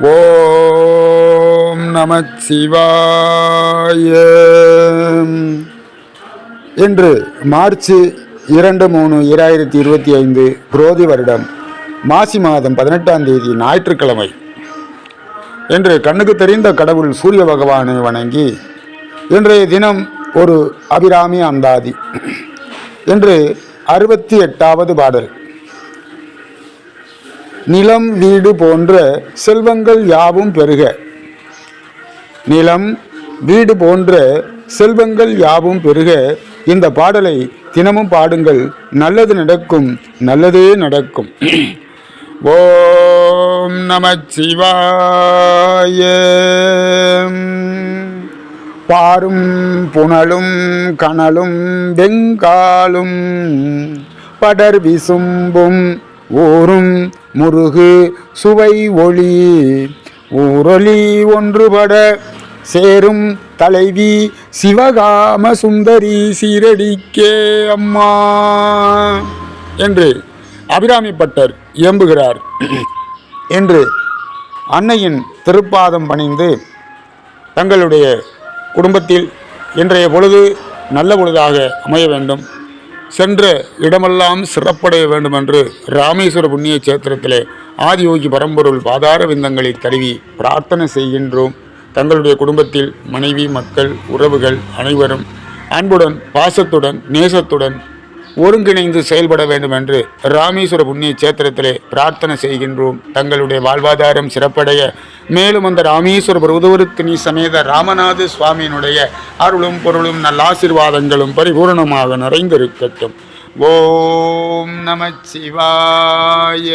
ஓம் நமச்சிவாய. இன்று மார்ச் 2-3-2025 குரோதி வருடம் மாசி மாதம் 18ஆம் தேதி ஞாயிற்றுக்கிழமை. இன்று கண்ணுக்கு தெரிந்த கடவுள் சூரிய பகவானை வணங்கி இன்றைய தினம் ஒரு அபிராமி அந்தாதி. இன்று 68வது பாடல். நிலம் வீடு போன்ற செல்வங்கள் யாவும் பெருக. நிலம் வீடு போன்ற செல்வங்கள் யாவும் பெருக. இந்த பாடலை தினமும் பாடுங்கள், நல்லது நடக்கும், நல்லதே நடக்கும். ஓம் நமச்சிவாய. பாரும் புனலும் கனலும் வெங்காலும் படர் விசும்பும் ஊரும் முருகு சுவை ஒளி ஊரொலி ஒன்றுபட சேரும் தலைவி சிவகாம சுந்தரி சீரடிக்கே அம்மா என்று அபிராமி பட்டர் இயம்புகிறார். என்று அன்னையின் திருப்பாதம் பணிந்து தங்களுடைய குடும்பத்தில் இன்றைய பொழுது நல்ல பொழுதாக அமைய வேண்டும், சென்ற இடமெல்லாம் சிறப்படைய வேண்டும் என்று ராமேஸ்வர புண்ணிய சேத்திரத்திலே ஆதியோகி பரம்பொருள் பாதார விந்தங்களை தருவி பிரார்த்தனை செய்கின்றோம். தங்களுடைய குடும்பத்தில் மனைவி, மக்கள், உறவுகள் அனைவரும் அன்புடன், பாசத்துடன், நேசத்துடன் ஒருங்கிணைந்து செயல்பட வேண்டும் என்று ராமேஸ்வர புண்ணிய சேத்திரத்திலே பிரார்த்தனை செய்கின்றோம். தங்களுடைய வாழ்வாதாரம் சிறப்படைய, மேலும் அந்த ராமேஸ்வர பிரபுதவருத்தினி சமேத ராமநாத சுவாமியினுடைய அருளும் பொருளும் நல்ல ஆசீர்வாதங்களும் பரிபூர்ணமாக நிறைந்திருக்கட்டும். ஓம் நமச்சிவாய.